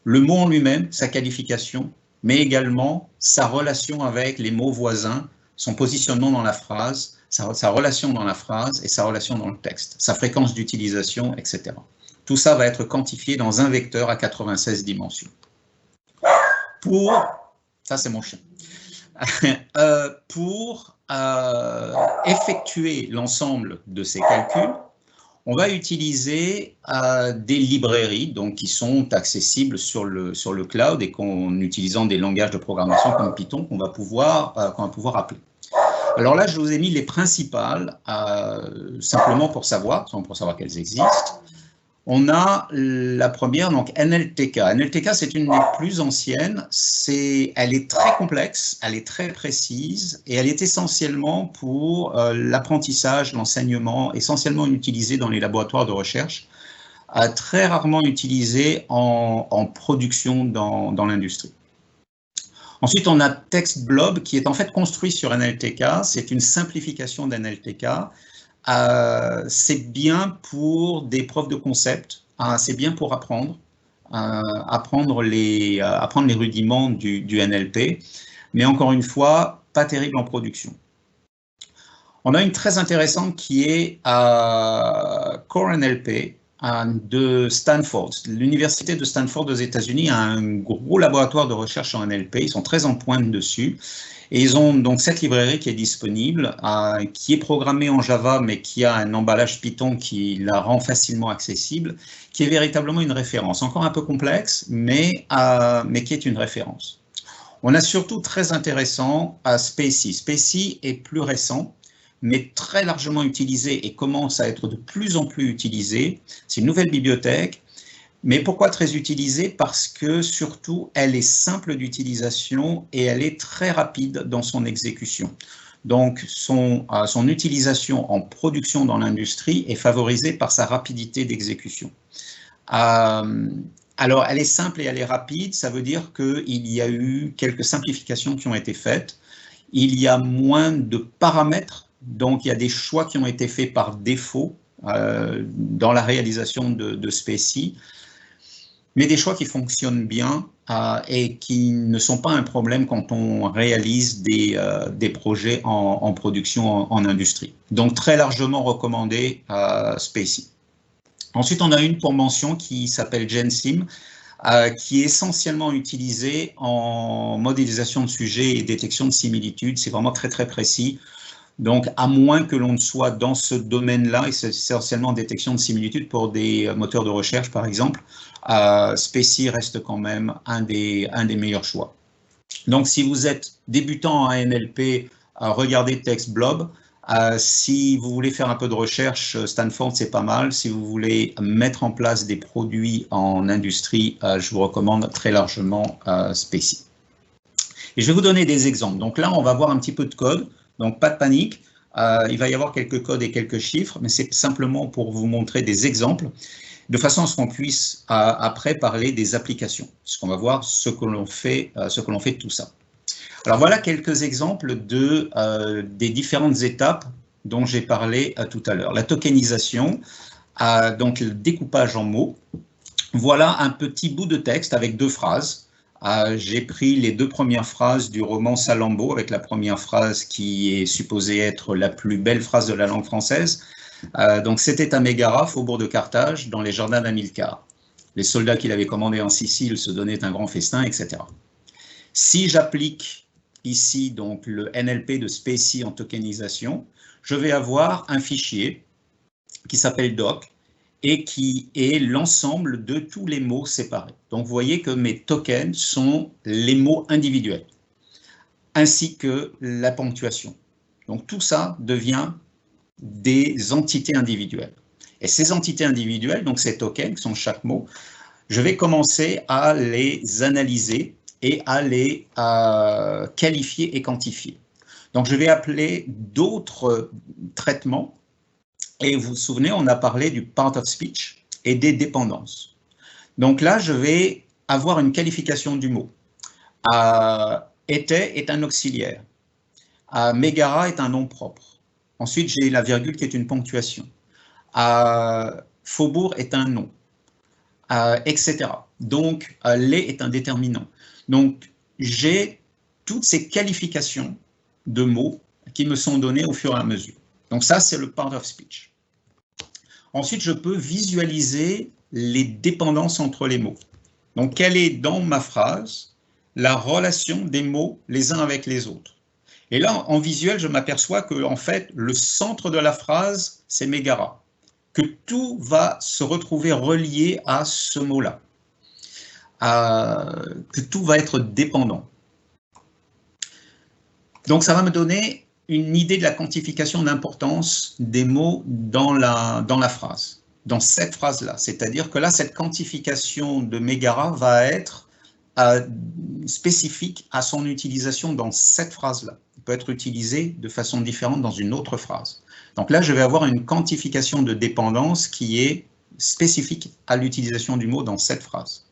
Le mot en lui-même, sa qualification, mais également sa relation avec les mots voisins, son positionnement dans la phrase, sa relation dans la phrase et sa relation dans le texte, sa fréquence d'utilisation, etc. Tout ça va être quantifié dans un vecteur à 96 dimensions. Ça c'est mon chien. Pour effectuer l'ensemble de ces calculs, on va utiliser des librairies donc, qui sont accessibles sur le cloud et qu'en utilisant des langages de programmation comme Python, qu'on va pouvoir appeler. Alors là, je vous ai mis les principales, simplement pour savoir qu'elles existent. On a la première, donc NLTK. NLTK, c'est une des plus anciennes. Elle est très complexe, elle est très précise et elle est essentiellement pour l'apprentissage, l'enseignement, essentiellement utilisée dans les laboratoires de recherche, très rarement utilisée en production dans l'industrie. Ensuite, on a TextBlob qui est en fait construit sur NLTK. C'est une simplification d'NLTK. C'est bien pour des preuves de concept, c'est bien pour apprendre les rudiments du NLP, mais encore une fois, pas terrible en production. On a une très intéressante qui est Core NLP, de Stanford. L'université de Stanford aux États-Unis a un gros laboratoire de recherche en NLP. Ils sont très en pointe dessus. Et ils ont donc cette librairie qui est disponible, qui est programmée en Java, mais qui a un emballage Python qui la rend facilement accessible, qui est véritablement une référence. Encore un peu complexe, mais qui est une référence. On a surtout très intéressant à Spacy. Spacy est plus récent, mais très largement utilisé et commence à être de plus en plus utilisé. C'est une nouvelle bibliothèque. Mais pourquoi très utilisée? Parce que surtout, elle est simple d'utilisation et elle est très rapide dans son exécution. Donc, son utilisation en production dans l'industrie est favorisée par sa rapidité d'exécution. Alors, elle est simple et elle est rapide, ça veut dire qu'il y a eu quelques simplifications qui ont été faites. Il y a moins de paramètres, donc il y a des choix qui ont été faits par défaut dans la réalisation de Spacy, mais des choix qui fonctionnent bien et qui ne sont pas un problème quand on réalise des projets en production en industrie. Donc, très largement recommandé Spacy. Ensuite, on a une pour mention qui s'appelle GenSim, qui est essentiellement utilisée en modélisation de sujets et détection de similitudes. C'est vraiment très, très précis. Donc, à moins que l'on ne soit dans ce domaine-là, et c'est essentiellement détection de similitudes pour des moteurs de recherche, par exemple, Spacy reste quand même un des meilleurs choix. Donc, si vous êtes débutant en NLP, regardez TextBlob. Si vous voulez faire un peu de recherche, Stanford, c'est pas mal. Si vous voulez mettre en place des produits en industrie, je vous recommande très largement Spacy. Et je vais vous donner des exemples. Donc là, on va voir un petit peu de code. Donc, pas de panique. Il va y avoir quelques codes et quelques chiffres, mais c'est simplement pour vous montrer des exemples, de façon à ce qu'on puisse après parler des applications, puisqu'on va voir ce que l'on fait de tout ça. Alors voilà quelques exemples des différentes étapes dont j'ai parlé tout à l'heure. La tokenisation, donc le découpage en mots. Voilà un petit bout de texte avec deux phrases. J'ai pris les deux premières phrases du roman Salammbô, avec la première phrase qui est supposée être la plus belle phrase de la langue française. Donc, c'était à Mégara, faubourg de Carthage, dans les jardins d'Hamilcar. Les soldats qu'il avait commandés en Sicile se donnaient un grand festin, etc. Si j'applique ici donc le NLP de Spacy en tokenisation, je vais avoir un fichier qui s'appelle doc et qui est l'ensemble de tous les mots séparés. Donc, vous voyez que mes tokens sont les mots individuels, ainsi que la ponctuation. Donc, tout ça devient des entités individuelles. Et ces entités individuelles, donc ces tokens, qui sont chaque mot, je vais commencer à les analyser et à les qualifier et quantifier. Donc, je vais appeler d'autres traitements. Et vous vous souvenez, on a parlé du part of speech et des dépendances. Donc là, je vais avoir une qualification du mot. Était est un auxiliaire. Mégara est un nom propre. Ensuite, j'ai la virgule qui est une ponctuation. Faubourg est un nom, etc. Donc, les est un déterminant. Donc, j'ai toutes ces qualifications de mots qui me sont données au fur et à mesure. Donc ça, c'est le part of speech. Ensuite, je peux visualiser les dépendances entre les mots. Donc, quelle est dans ma phrase la relation des mots les uns avec les autres? Et là, en visuel, je m'aperçois que, en fait, le centre de la phrase, c'est Mégara, que tout va se retrouver relié à ce mot-là, que tout va être dépendant. Donc, ça va me donner une idée de la quantification d'importance des mots dans la phrase, dans cette phrase-là. C'est-à-dire que là, cette quantification de Mégara va être spécifique à son utilisation dans cette phrase-là. Il peut être utilisé de façon différente dans une autre phrase. Donc là, je vais avoir une quantification de dépendance qui est spécifique à l'utilisation du mot dans cette phrase.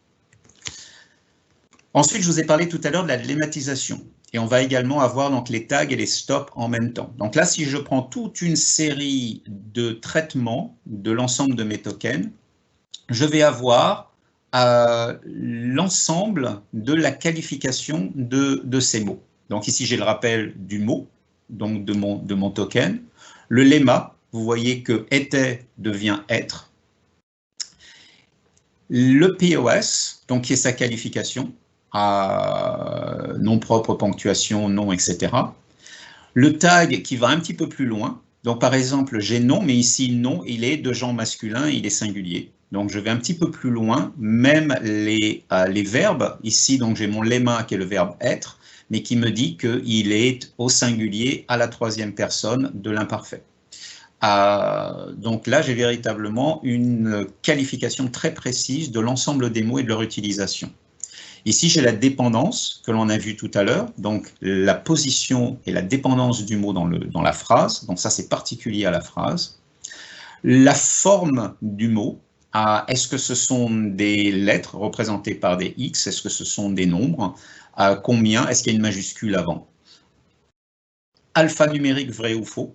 Ensuite, je vous ai parlé tout à l'heure de la lématisation. Et on va également avoir donc les tags et les stops en même temps. Donc là, si je prends toute une série de traitements de l'ensemble de mes tokens, je vais avoir l'ensemble de la qualification de ces mots. Donc ici, j'ai le rappel du mot, donc de mon token. Le lemma, vous voyez que était devient être. Le POS, donc qui est sa qualification, nom propre, ponctuation, nom, etc. Le tag qui va un petit peu plus loin. Donc par exemple, j'ai nom, mais ici nom, il est de genre masculin, il est singulier. Donc je vais un petit peu plus loin, même les verbes. Ici, donc j'ai mon lemma qui est le verbe être, mais qui me dit qu'il est au singulier à la troisième personne de l'imparfait. Donc là, j'ai véritablement une qualification très précise de l'ensemble des mots et de leur utilisation. Ici, j'ai la dépendance que l'on a vue tout à l'heure, donc la position et la dépendance du mot dans la phrase, donc ça c'est particulier à la phrase. La forme du mot, est-ce que ce sont des lettres représentées par des X, est-ce que ce sont des nombres, combien, est-ce qu'il y a une majuscule avant. Alphanumérique, vrai ou faux.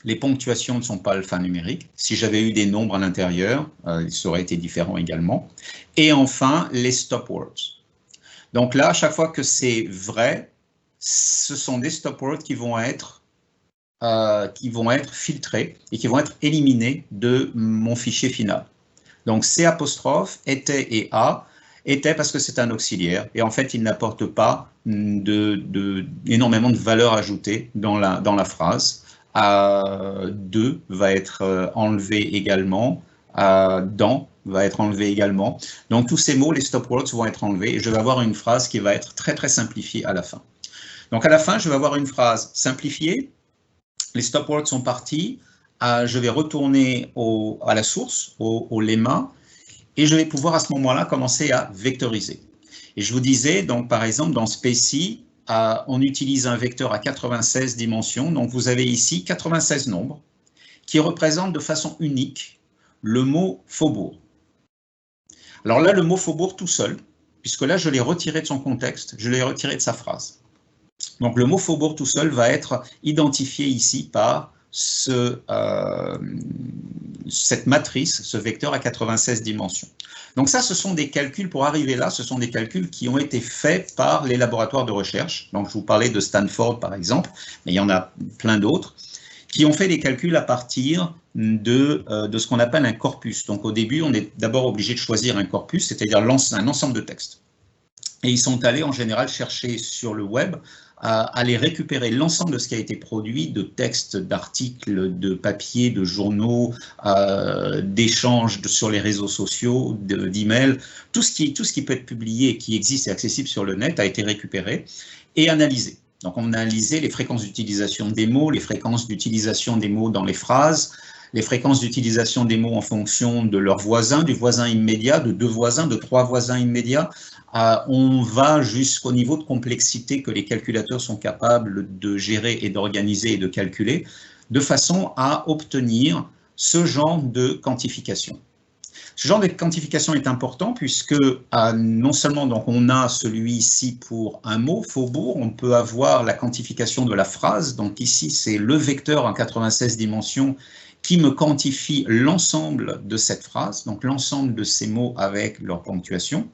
Les ponctuations ne sont pas alphanumériques. Si j'avais eu des nombres à l'intérieur, ça aurait été différent également. Et enfin, les stop words. Donc là, à chaque fois que c'est vrai, ce sont des stop words qui vont être filtrés et qui vont être éliminés de mon fichier final. Donc C apostrophe, était et A, était parce que c'est un auxiliaire et en fait il n'apporte pas énormément de valeur ajoutée dans la phrase. 2 va être enlevé également, dans va être enlevé également. Donc tous ces mots, les stop words vont être enlevés et je vais avoir une phrase qui va être très très simplifiée à la fin. Donc à la fin, je vais avoir une phrase simplifiée, les stop words sont partis, je vais retourner à la source, au lemma, et je vais pouvoir à ce moment-là commencer à vectoriser. Et je vous disais, donc par exemple dans Spacie, on utilise un vecteur à 96 dimensions, donc vous avez ici 96 nombres qui représentent de façon unique le mot faubourg. Alors là, le mot faubourg tout seul, puisque là je l'ai retiré de son contexte, je l'ai retiré de sa phrase. Donc le mot faubourg tout seul va être identifié ici par cette matrice, ce vecteur à 96 dimensions. Donc ça, ce sont des calculs, pour arriver là, ce sont des calculs qui ont été faits par les laboratoires de recherche. Donc je vous parlais de Stanford par exemple, mais il y en a plein d'autres, qui ont fait des calculs à partir de ce qu'on appelle un corpus. Donc au début, on est d'abord obligé de choisir un corpus, c'est-à-dire un ensemble de textes. Et ils sont allés en général chercher sur le web aller récupérer l'ensemble de ce qui a été produit, de textes, d'articles, de papiers, de journaux, d'échanges sur les réseaux sociaux, d'emails, tout ce qui peut être publié, qui existe et accessible sur le net, a été récupéré et analysé. Donc on a analysé les fréquences d'utilisation des mots, les fréquences d'utilisation des mots dans les phrases, les fréquences d'utilisation des mots en fonction de leurs voisins, du voisin immédiat, de 2 voisins, de 3 voisins immédiats. On va jusqu'au niveau de complexité que les calculateurs sont capables de gérer et d'organiser et de calculer, de façon à obtenir ce genre de quantification. Ce genre de quantification est important puisque non seulement donc, on a celui-ci pour un mot, faubourg, on peut avoir la quantification de la phrase. Donc ici, c'est le vecteur en 96 dimensions qui me quantifie l'ensemble de cette phrase, donc l'ensemble de ces mots avec leur ponctuation.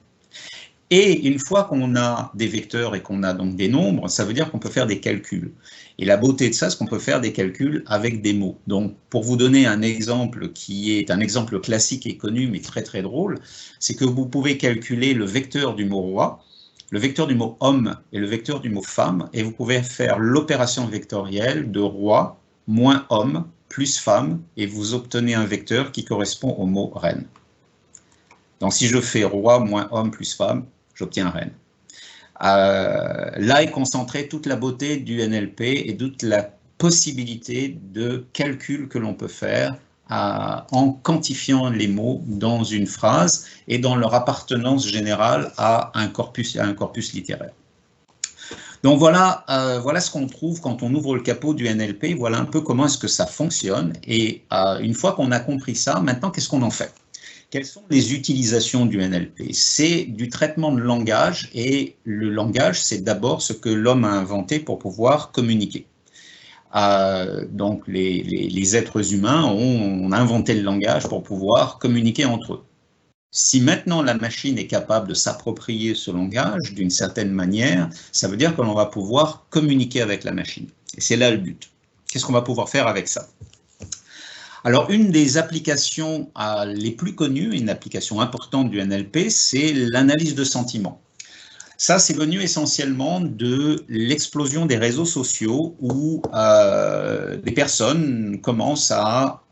Et une fois qu'on a des vecteurs et qu'on a donc des nombres, ça veut dire qu'on peut faire des calculs. Et la beauté de ça, c'est qu'on peut faire des calculs avec des mots. Donc, pour vous donner un exemple qui est un exemple classique et connu, mais très très drôle, c'est que vous pouvez calculer le vecteur du mot roi, le vecteur du mot homme et le vecteur du mot femme, et vous pouvez faire l'opération vectorielle de roi moins homme plus femme, et vous obtenez un vecteur qui correspond au mot reine. Donc, si je fais roi moins homme plus femme, j'obtiens reine. Là est concentrée toute la beauté du NLP et toute la possibilité de calcul que l'on peut faire en quantifiant les mots dans une phrase et dans leur appartenance générale à un corpus littéraire. Donc voilà, voilà ce qu'on trouve quand on ouvre le capot du NLP, voilà un peu comment est-ce que ça fonctionne. Et une fois qu'on a compris ça, maintenant qu'est-ce qu'on en fait ? Quelles sont les utilisations du NLP? C'est du traitement de langage, et le langage, c'est d'abord ce que l'homme a inventé pour pouvoir communiquer. Donc les êtres humains ont inventé le langage pour pouvoir communiquer entre eux. Si maintenant la machine est capable de s'approprier ce langage d'une certaine manière, ça veut dire que l'on va pouvoir communiquer avec la machine. Et c'est là le but. Qu'est-ce qu'on va pouvoir faire avec ça ? Alors, une des applications les plus connues, une application importante du NLP, c'est l'analyse de sentiments. Ça, c'est venu essentiellement de l'explosion des réseaux sociaux où des personnes commencent à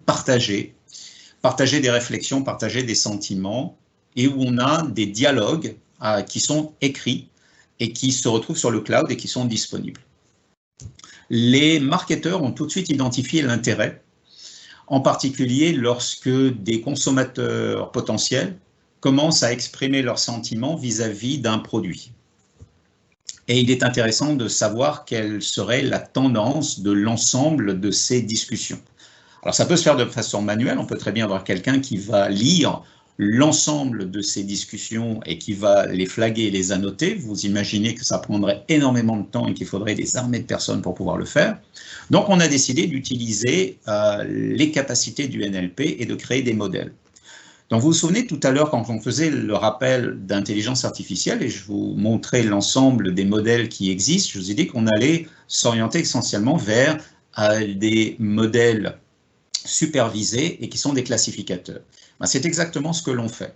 partager des réflexions, partager des sentiments, et où on a des dialogues qui sont écrits et qui se retrouvent sur le cloud et qui sont disponibles. Les marketeurs ont tout de suite identifié l'intérêt, en particulier lorsque des consommateurs potentiels commencent à exprimer leurs sentiments vis-à-vis d'un produit. Et il est intéressant de savoir quelle serait la tendance de l'ensemble de ces discussions. Alors ça peut se faire de façon manuelle, on peut très bien avoir quelqu'un qui va lire l'ensemble de ces discussions et qui va les flaguer et les annoter. Vous imaginez que ça prendrait énormément de temps et qu'il faudrait des armées de personnes pour pouvoir le faire. Donc on a décidé d'utiliser les capacités du NLP et de créer des modèles. Donc vous vous souvenez tout à l'heure quand on faisait le rappel d'intelligence artificielle et je vous montrais l'ensemble des modèles qui existent, je vous ai dit qu'on allait s'orienter essentiellement vers des modèles supervisés et qui sont des classificateurs. Ben, c'est exactement ce que l'on fait.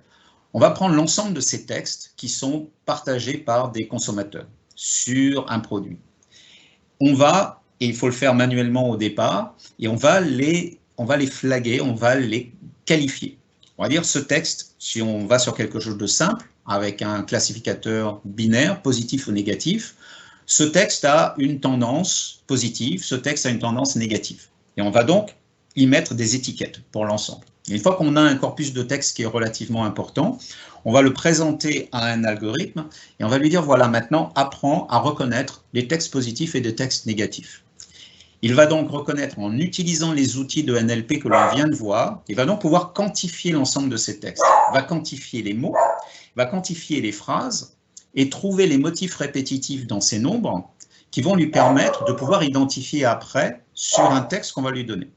On va prendre l'ensemble de ces textes qui sont partagés par des consommateurs sur un produit. On va, et il faut le faire manuellement au départ, et on va les flaguer, on va les qualifier. On va dire ce texte, si on va sur quelque chose de simple, avec un classificateur binaire, positif ou négatif, ce texte a une tendance positive, ce texte a une tendance négative. Et on va donc y mettre des étiquettes pour l'ensemble. Une fois qu'on a un corpus de texte qui est relativement important, on va le présenter à un algorithme et on va lui dire, voilà, maintenant, apprends à reconnaître les textes positifs et des textes négatifs. Il va donc reconnaître, en utilisant les outils de NLP que l'on vient de voir, il va donc pouvoir quantifier l'ensemble de ces textes. Il va quantifier les mots, il va quantifier les phrases et trouver les motifs répétitifs dans ces nombres qui vont lui permettre de pouvoir identifier après sur un texte qu'on va lui donner.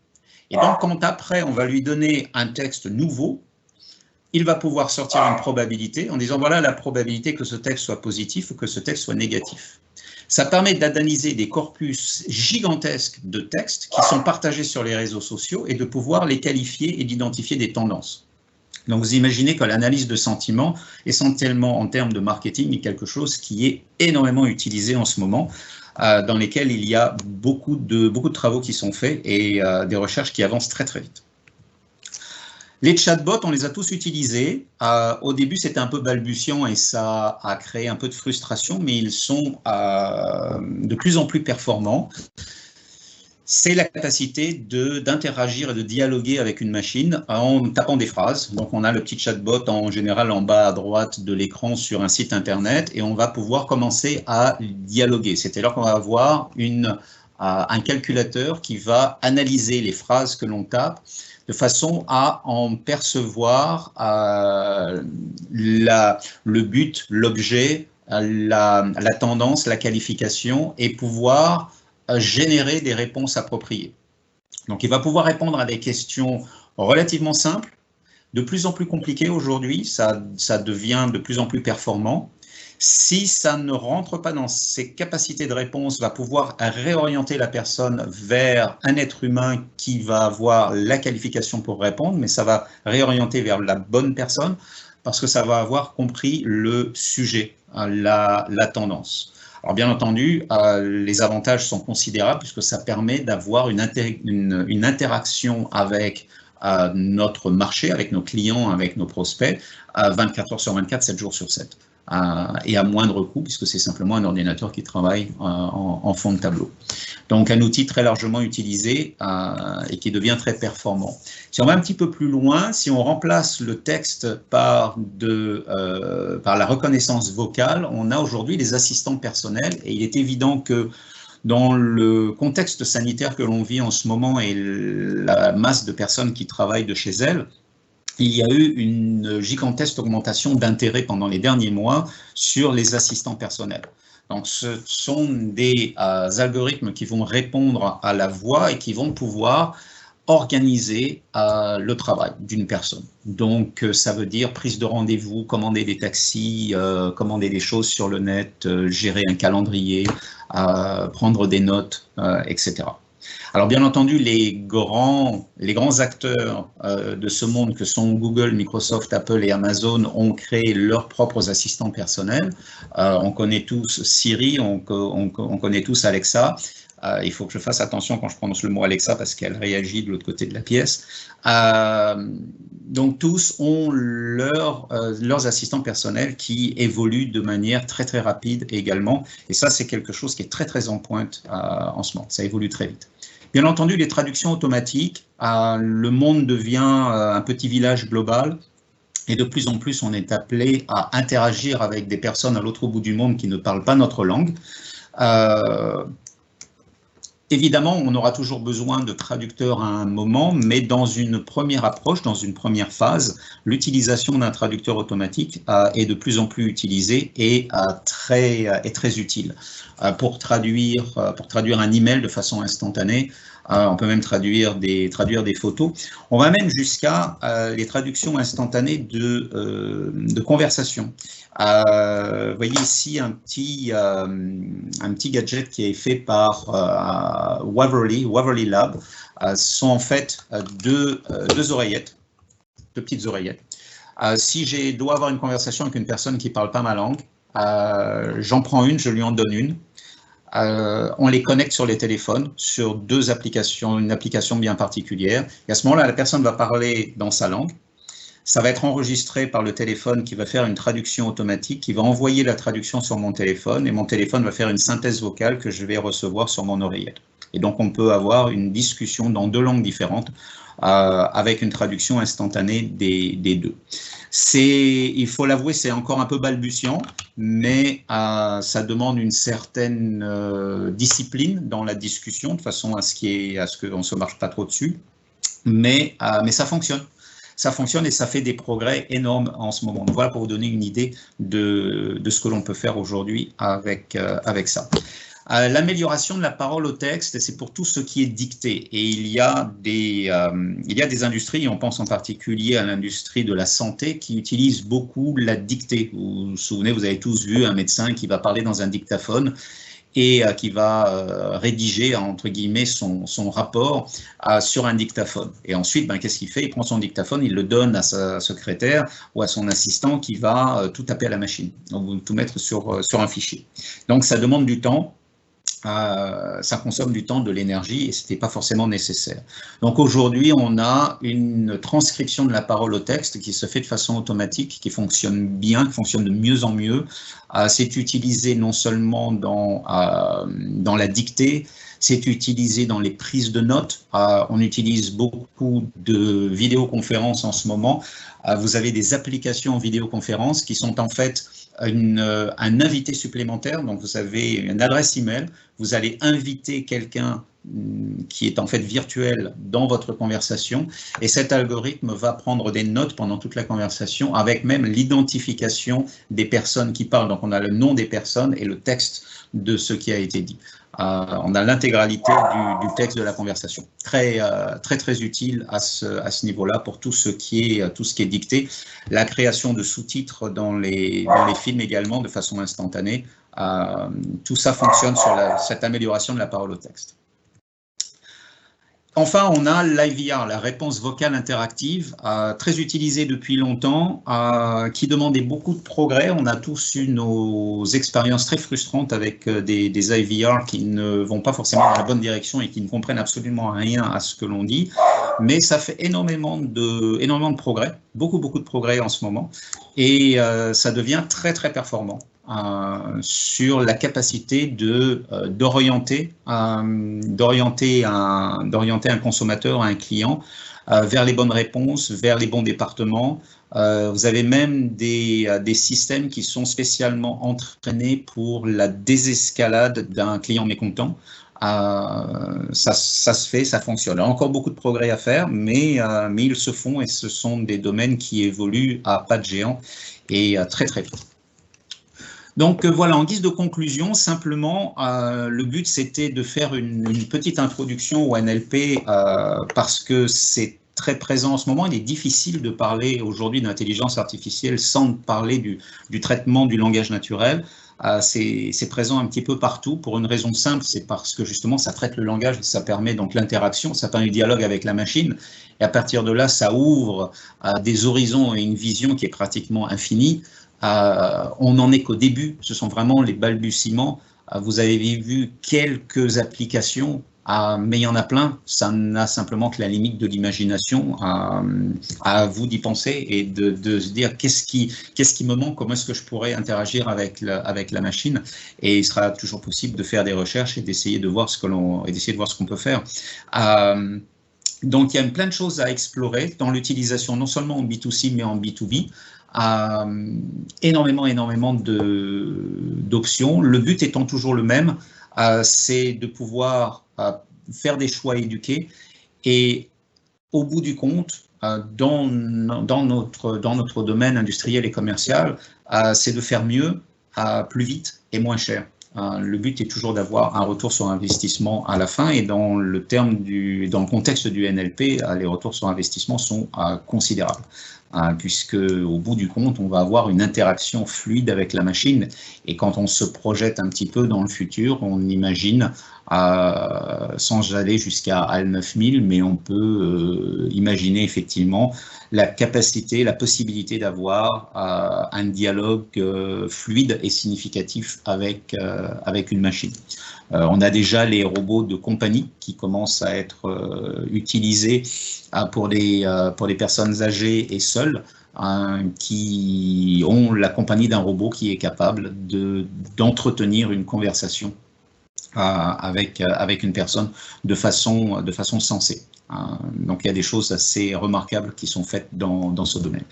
Et donc, quand après, on va lui donner un texte nouveau, il va pouvoir sortir une probabilité en disant, voilà la probabilité que ce texte soit positif ou que ce texte soit négatif. Ça permet d'analyser des corpus gigantesques de textes qui sont partagés sur les réseaux sociaux et de pouvoir les qualifier et d'identifier des tendances. Donc, vous imaginez que l'analyse de sentiments, essentiellement en termes de marketing, est quelque chose qui est énormément utilisé en ce moment, dans lesquels il y a beaucoup de travaux qui sont faits et des recherches qui avancent très très vite. Les chatbots, on les a tous utilisés. Au début, c'était un peu balbutiant et ça a créé un peu de frustration, mais ils sont de plus en plus performants. C'est la capacité d'interagir et de dialoguer avec une machine en tapant des phrases. Donc, on a le petit chatbot en général en bas à droite de l'écran sur un site internet et on va pouvoir commencer à dialoguer. C'est-à-dire qu'on va avoir un calculateur qui va analyser les phrases que l'on tape de façon à en percevoir le but, l'objet, la tendance, la qualification et pouvoir générer des réponses appropriées. Donc, il va pouvoir répondre à des questions relativement simples, de plus en plus compliquées aujourd'hui, ça devient de plus en plus performant. Si ça ne rentre pas dans ses capacités de réponse, va pouvoir réorienter la personne vers un être humain qui va avoir la qualification pour répondre, mais ça va réorienter vers la bonne personne parce que ça va avoir compris le sujet, la tendance. Alors bien entendu, les avantages sont considérables puisque ça permet d'avoir une interaction avec notre marché, avec nos clients, avec nos prospects, 24 heures sur 24, 7 jours sur 7. Et à moindre coût, puisque c'est simplement un ordinateur qui travaille en fond de tableau. Donc un outil très largement utilisé et qui devient très performant. Si on va un petit peu plus loin, si on remplace le texte par la reconnaissance vocale, on a aujourd'hui des assistants personnels et il est évident que dans le contexte sanitaire que l'on vit en ce moment et la masse de personnes qui travaillent de chez elles, il y a eu une gigantesque augmentation d'intérêt pendant les derniers mois sur les assistants personnels. Donc, ce sont des algorithmes qui vont répondre à la voix et qui vont pouvoir organiser le travail d'une personne. Donc, ça veut dire prise de rendez-vous, commander des taxis, commander des choses sur le net, gérer un calendrier, prendre des notes, etc. Alors bien entendu, les grands acteurs de ce monde que sont Google, Microsoft, Apple et Amazon ont créé leurs propres assistants personnels. On connaît tous Siri, on connaît tous Alexa. Il faut que je fasse attention quand je prononce le mot Alexa parce qu'elle réagit de l'autre côté de la pièce. Donc tous ont leurs assistants personnels qui évoluent de manière très très rapide également. Et ça, c'est quelque chose qui est très très en pointe en ce moment. Ça évolue très vite. Bien entendu, les traductions automatiques, le monde devient un petit village global. Et de plus en plus, on est appelé à interagir avec des personnes à l'autre bout du monde qui ne parlent pas notre langue. Évidemment, on aura toujours besoin de traducteurs à un moment, mais dans une première approche, dans une première phase, l'utilisation d'un traducteur automatique est de plus en plus utilisée et très utile. Pour traduire un email de façon instantanée, on peut même traduire des photos. On va même jusqu'à les traductions instantanées de conversation. Vous voyez ici un petit gadget qui est fait par Waverly Lab. Ce sont en fait deux oreillettes, deux petites oreillettes. Si je dois avoir une conversation avec une personne qui ne parle pas ma langue, j'en prends une, je lui en donne une. On les connecte sur les téléphones, sur deux applications, une application bien particulière. Et à ce moment-là, la personne va parler dans sa langue. Ça va être enregistré par le téléphone qui va faire une traduction automatique, qui va envoyer la traduction sur mon téléphone et mon téléphone va faire une synthèse vocale que je vais recevoir sur mon oreillette. Et donc, on peut avoir une discussion dans deux langues différentes avec une traduction instantanée des deux. Il faut l'avouer, c'est encore un peu balbutiant, mais ça demande une certaine discipline dans la discussion, de façon à ce qu'on ne se marche pas trop dessus. Mais ça fonctionne. Ça fonctionne et ça fait des progrès énormes en ce moment. Donc voilà pour vous donner une idée de ce que l'on peut faire aujourd'hui avec ça. L'amélioration de la parole au texte, c'est pour tout ce qui est dicté. Et il y a des industries, on pense en particulier à l'industrie de la santé, qui utilise beaucoup la dictée. Vous vous souvenez, vous avez tous vu un médecin qui va parler dans un dictaphone et qui va rédiger, entre guillemets, son rapport sur un dictaphone. Et ensuite, qu'est-ce qu'il fait? Il prend son dictaphone, il le donne à sa secrétaire ou à son assistant qui va tout taper à la machine, donc tout mettre sur un fichier. Donc, ça demande du temps. Ça consomme du temps, de l'énergie, et ce n'était pas forcément nécessaire. Donc aujourd'hui, on a une transcription de la parole au texte qui se fait de façon automatique, qui fonctionne bien, qui fonctionne de mieux en mieux. C'est utilisé non seulement dans la dictée, c'est utilisé dans les prises de notes. On utilise beaucoup de vidéoconférences en ce moment. Vous avez des applications en vidéoconférence qui sont en fait un invité supplémentaire. Donc vous avez une adresse email, vous allez inviter quelqu'un qui est en fait virtuel dans votre conversation et cet algorithme va prendre des notes pendant toute la conversation avec même l'identification des personnes qui parlent. Donc on a le nom des personnes et le texte de ce qui a été dit. On a l'intégralité du texte de la conversation. Très utile à ce niveau-là pour tout ce qui est dicté. La création de sous-titres dans les films également de façon instantanée. Tout ça fonctionne sur cette amélioration de la parole au texte. Enfin, on a l'IVR, la réponse vocale interactive, très utilisée depuis longtemps, qui demandait beaucoup de progrès. On a tous eu nos expériences très frustrantes avec des IVR qui ne vont pas forcément dans la bonne direction et qui ne comprennent absolument rien à ce que l'on dit. Mais ça fait énormément de progrès, beaucoup de progrès en ce moment. Et ça devient très performant. Sur la capacité d'orienter un consommateur, un client vers les bonnes réponses, vers les bons départements. Vous avez même des systèmes qui sont spécialement entraînés pour la désescalade d'un client mécontent. Ça se fait, ça fonctionne. Il y a encore beaucoup de progrès à faire, mais ils se font et ce sont des domaines qui évoluent à pas de géant et très vite. Donc voilà, en guise de conclusion, simplement, le but c'était de faire une petite introduction au NLP parce que c'est très présent en ce moment. Il est difficile de parler aujourd'hui d'intelligence artificielle sans parler du traitement du langage naturel. c'est présent un petit peu partout pour une raison simple, c'est parce que justement ça traite le langage, ça permet donc l'interaction, ça permet le dialogue avec la machine, et à partir de là, ça ouvre des horizons et une vision qui est pratiquement infinie. On n'en est qu'au début, ce sont vraiment les balbutiements. Vous avez vu quelques applications, mais il y en a plein. Ça n'a simplement que la limite de l'imagination. À vous d'y penser et de se dire qu'est-ce qui me manque, comment est-ce que je pourrais interagir avec la machine. Et il sera toujours possible de faire des recherches et d'essayer de voir ce qu'on peut faire. Donc il y a plein de choses à explorer dans l'utilisation, non seulement en B2C mais en B2B. Énormément d'options. Le but étant toujours le même, c'est de pouvoir faire des choix éduqués et au bout du compte, dans notre domaine industriel et commercial, c'est de faire mieux, plus vite et moins cher. Le but est toujours d'avoir un retour sur investissement à la fin et dans le contexte du NLP, les retours sur investissement sont considérables. Puisque au bout du compte, on va avoir une interaction fluide avec la machine. Et quand on se projette un petit peu dans le futur, on imagine, sans aller jusqu'à HAL 9000, mais on peut imaginer effectivement la capacité, la possibilité d'avoir un dialogue fluide et significatif avec une machine. On a déjà les robots de compagnie qui commencent à être utilisés pour les personnes âgées et seules, qui ont la compagnie d'un robot qui est capable d'entretenir une conversation avec une personne de façon sensée. Donc il y a des choses assez remarquables qui sont faites dans ce domaine.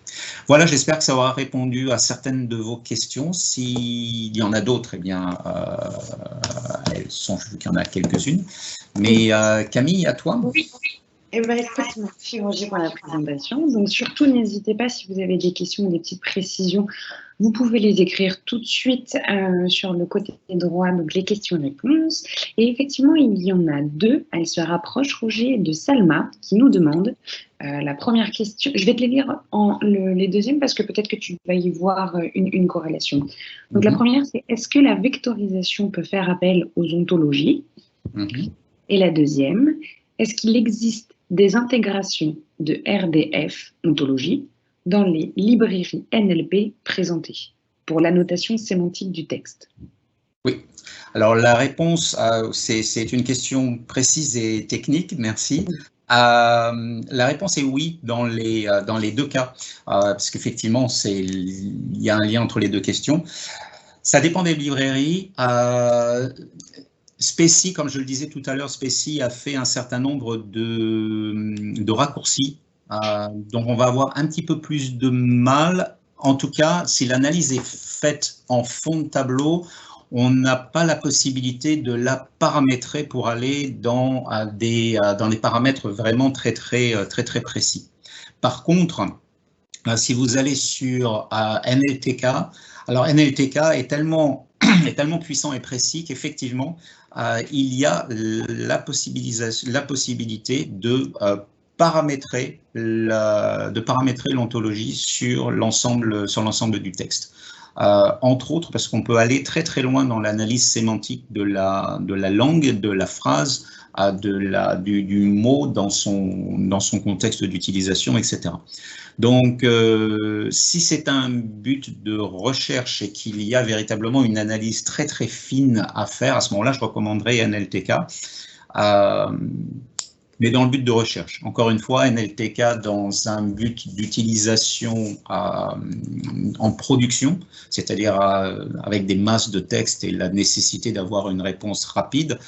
Voilà, j'espère que ça aura répondu à certaines de vos questions. S'il y en a d'autres, eh bien, je veux qu'il y en a quelques-unes. Mais Camille, à toi. Oui. Eh bien, écoute, merci Roger pour la présentation. Donc, surtout, n'hésitez pas si vous avez des questions ou des petites précisions, vous pouvez les écrire tout de suite sur le côté droit, donc les questions-réponses. Et effectivement, il y en a deux. Elles se rapprochent, Roger, de Salma, qui nous demande la première question. Je vais te les lire les deuxièmes parce que peut-être que tu vas y voir une corrélation. Donc, la première, c'est est-ce que la vectorisation peut faire appel aux ontologies? Et la deuxième, est-ce qu'il existe des intégrations de RDF, ontologie, dans les librairies NLP présentées pour l'annotation sémantique du texte? Oui. Alors, la réponse, c'est une question précise et technique, merci. La réponse est oui dans les deux cas, parce qu'effectivement, il y a un lien entre les deux questions. Ça dépend des librairies. Specie, comme je le disais tout à l'heure, Specie a fait un certain nombre de raccourcis, donc on va avoir un petit peu plus de mal. En tout cas, si l'analyse est faite en fond de tableau, on n'a pas la possibilité de la paramétrer pour aller dans des paramètres vraiment très précis. Par contre, si vous allez sur NLTK, alors NLTK est tellement puissant et précis qu'effectivement, il y a la possibilité de paramétrer l'ontologie sur l'ensemble du texte. Entre autres, parce qu'on peut aller très loin dans l'analyse sémantique de la langue, de la phrase, du mot dans son contexte d'utilisation, etc. Donc, si c'est un but de recherche et qu'il y a véritablement une analyse très fine à faire, à ce moment-là, je recommanderais NLTK. Mais dans le but de recherche. Encore une fois, NLTK dans un but d'utilisation en production, c'est-à-dire avec des masses de texte et la nécessité d'avoir une réponse rapide,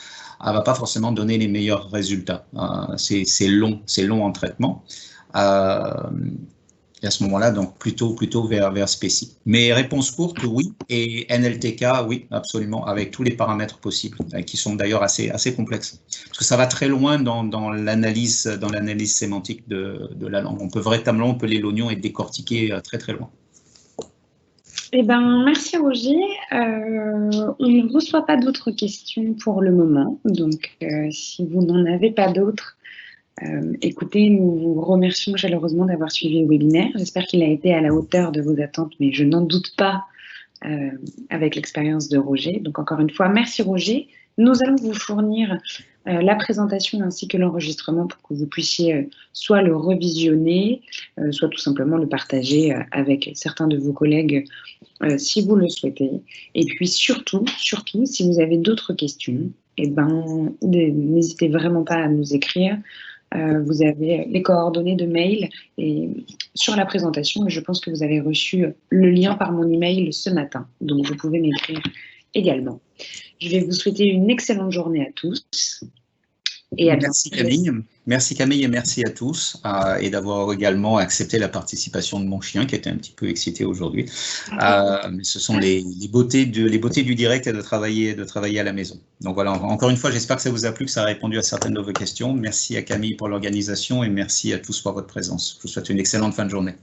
ne va pas forcément donner les meilleurs résultats. C'est long en traitement. Et à ce moment-là, donc plutôt vers Specie. Mais réponse courte, oui. Et NLTK, oui, absolument, avec tous les paramètres possibles, qui sont d'ailleurs assez complexes. Parce que ça va très loin dans l'analyse sémantique de la langue. On peut véritablement peler l'oignon et décortiquer très loin. Eh bien, merci Roger. On ne reçoit pas d'autres questions pour le moment. Donc, si vous n'en avez pas d'autres, écoutez, nous vous remercions chaleureusement d'avoir suivi le webinaire. J'espère qu'il a été à la hauteur de vos attentes, mais je n'en doute pas avec l'expérience de Roger. Donc encore une fois, merci Roger. Nous allons vous fournir la présentation ainsi que l'enregistrement pour que vous puissiez soit le revisionner, soit tout simplement le partager avec certains de vos collègues si vous le souhaitez. Et puis surtout, si vous avez d'autres questions, n'hésitez vraiment pas à nous écrire. Vous avez les coordonnées de mail et sur la présentation, je pense que vous avez reçu le lien par mon email ce matin, donc vous pouvez m'écrire également. Je vais vous souhaiter une excellente journée à tous. Et à merci Camille. Merci Camille et merci à tous et d'avoir également accepté la participation de mon chien qui était un petit peu excité aujourd'hui. Mais ce sont les beautés du direct et de travailler à la maison. Donc voilà, encore une fois, j'espère que ça vous a plu, que ça a répondu à certaines de vos questions. Merci à Camille pour l'organisation et merci à tous pour votre présence. Je vous souhaite une excellente fin de journée.